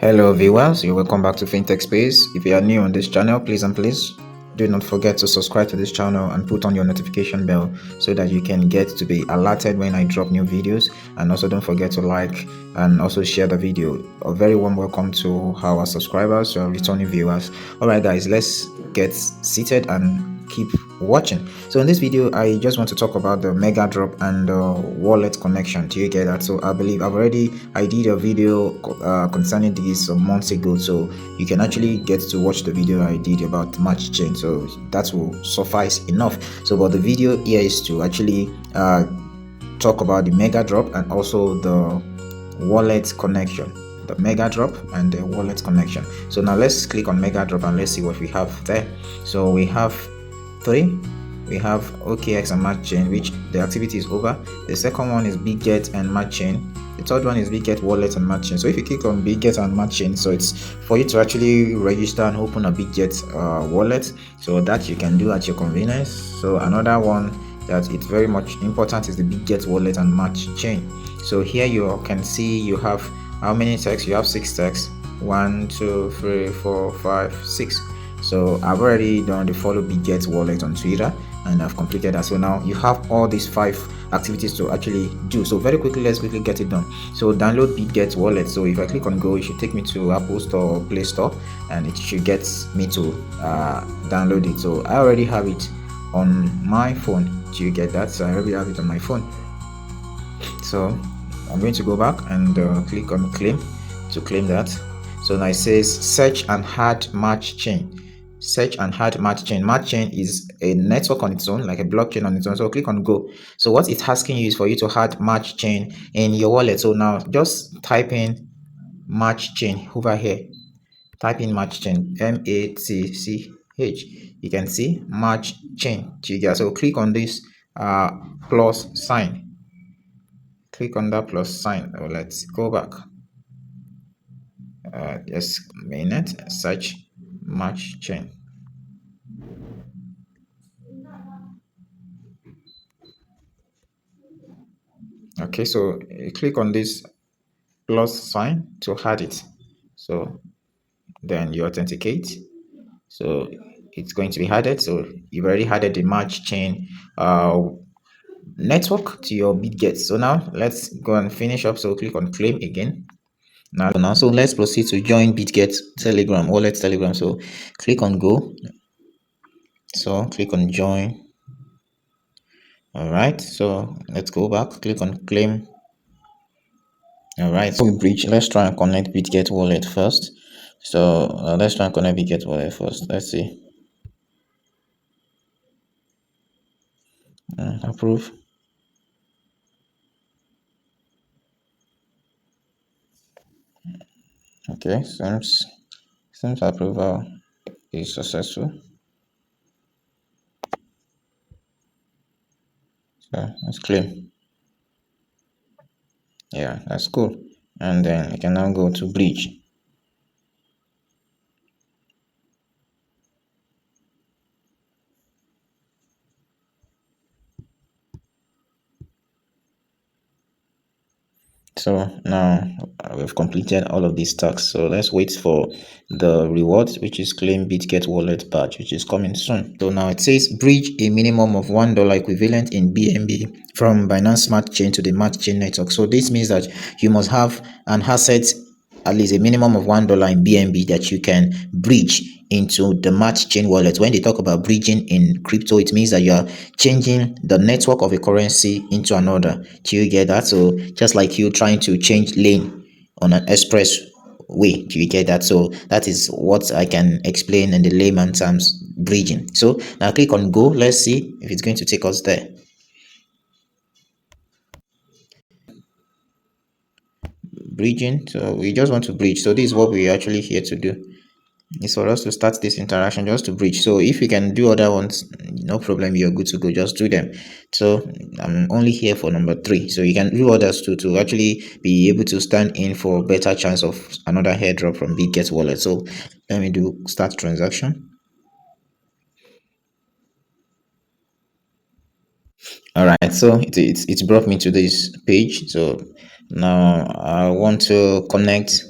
Hello viewers, you're welcome back to FinTech Space. If you are new on this channel, please do not forget to subscribe to this channel and put on your notification bell so that you can get to be alerted when I drop new videos. And also don't forget to like and also share the video. A very warm welcome to our subscribers, our returning viewers. Alright guys, let's get seated and keep watching. So in this video I just want to talk about the Megadrop and the wallet connection. Do you get that? So I believe I did a video concerning this some months ago, so you can actually get to watch the video I did about Matchain, so that will suffice enough. So but the video here is to actually talk about the Megadrop and also the wallet connection. The Megadrop and the wallet connection. So now let's click on Megadrop and let's see what we have there. So we have three. We have OKX and Matchain, which the activity is over. The second one is Bitget and Matchain. The third one is Bitget Wallet and Matchain. So if you click on Bitget and Matchain, so it's for you to actually register and open a Bitget wallet, so that you can do at your convenience. So another one that it's very much important is the Bitget Wallet and Matchain. So here you can see you have how many tags. You have 6 tags. 1 2 3 4 5 6. So I've already done the follow Bitget Wallet on Twitter and I've completed that. So now you have all these 5 activities to actually do. So very quickly, let's quickly get it done. So download Bitget Wallet. So if I click on go, it should take me to Apple Store or Play Store and it should get me to download it. So I already have it on my phone. Do you get that? So I already have it on my phone. So I'm going to go back and click on claim to claim that. So now it says search and add Matchain. Search and add Matchain. Matchain is a network on its own, like a blockchain on its own. So click on go. So what it's asking you is for you to add Matchain in your wallet. So now just type in Matchain over here. Type in Matchain, M-A-T-C-H. You can see Matchain. So click on this plus sign. Click on that plus sign. Oh, let's go back. Just a minute. Search Matchain. Okay, so you click on this plus sign to add it. So then you authenticate. So it's going to be added. So you've already added the Matchain network to your Bitget. So now let's go and finish up. So click on claim again. Now so let's proceed to join Bitget Telegram, wallet Telegram. So click on go. So click on join. All right, so let's go back. Click on claim. All right, so bridge. Let's try and connect Bitget Wallet first. So let's try and connect Bitget Wallet first. Let's see. Approve. Okay, seems approval is successful. So let's claim. Yeah, that's cool. And then you can now go to bridge. So now we've completed all of these tasks. So let's wait for the rewards, which is claim Bitget Wallet badge, which is coming soon. So now it says bridge a minimum of $1 equivalent in BNB from Binance Smart Chain to the Matchain network. So this means that you must have an asset, at least a minimum of $1 in BNB that you can bridge into the Matchain wallet. When they talk about bridging in crypto, it means that you are changing the network of a currency into another. Do you get that? So just like you trying to change lane on an express way. Do you get that? So that is what I can explain in the layman terms, bridging. So now click on go. Let's see if it's going to take us there. Bridging. So we just want to bridge. So this is what we're actually here to do. It's for us to start this interaction, just to bridge. So if you can do other ones, no problem, you're good to go, just do them. So I'm only here for number 3, so you can do others too, to actually be able to stand in for better chance of another airdrop from Bitget Wallet. So let me do start transaction. All right, so it's brought me to this page. So now I want to connect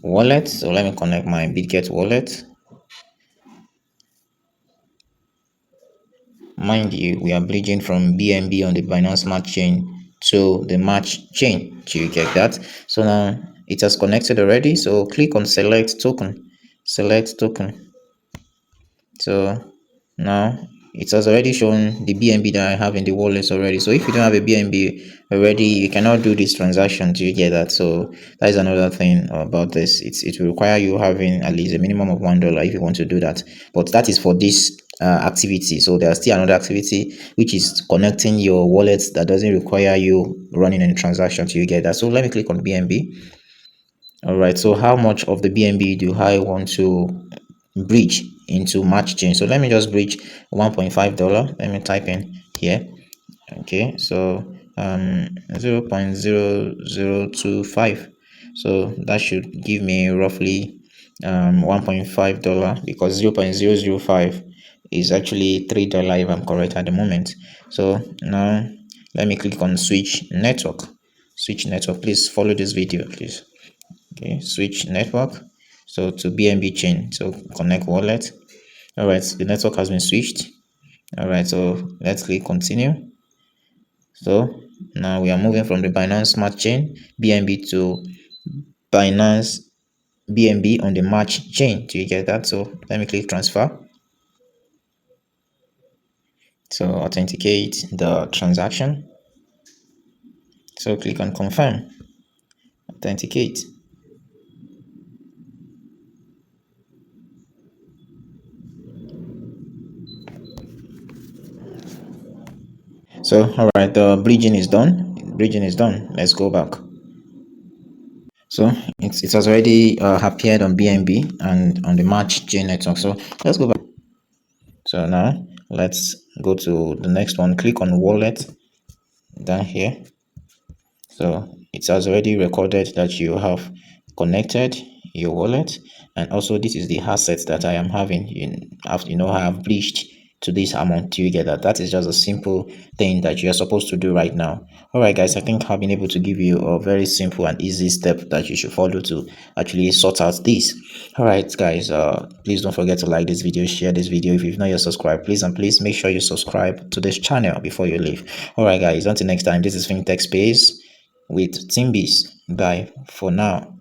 wallet. So let me connect my Bitget wallet. Mind you, we are bridging from BNB on the Binance Smart Chain to the Matchain. Do you get that? So now it has connected already. So click on select token. Select token. So now it has already shown the BNB that I have in the wallet already. So if you don't have a BNB already, you cannot do this transaction. Do you get that? So that is another thing about this. It will require you having at least a minimum of $1 if you want to do that. But that is for this activity. So there's still another activity which is connecting your wallet that doesn't require you running any transaction. Do you get that? So let me click on BNB. All right, so how much of the BNB do I want to bridge into Matchain? So let me just bridge $1.5. Let me type in here. Okay, so 0.0025. So that should give me roughly $1.5 because 0.005 is actually $3 if I'm correct at the moment. So now let me click on switch network. Switch network. Please follow this video, please. Okay, switch network, so to BNB chain, so connect wallet. All right, the network has been switched. All right, so let's click continue. So now we are moving from the Binance Smart Chain BNB to Binance BNB on the Match chain. Do you get that? So let me click transfer. So authenticate the transaction. So click on confirm. Authenticate. So all right, the bridging is done. Bridging is done. Let's go back. So it has already appeared on BNB and on the Match chain network. So let's go back. So now let's go to the next one. Click on wallet down here. So it has already recorded that you have connected your wallet, and also this is the assets that I am having. I have breached to this amount. Do you get that? That is just a simple thing that you are supposed to do right now. All right, guys, I think I've been able to give you a very simple and easy step that you should follow to actually sort out this. All right, guys, please don't forget to like this video, share this video. If you've not yet subscribed, please and please make sure you subscribe to this channel before you leave. All right, guys, until next time, this is FinTech Space with Timbis. Bye for now.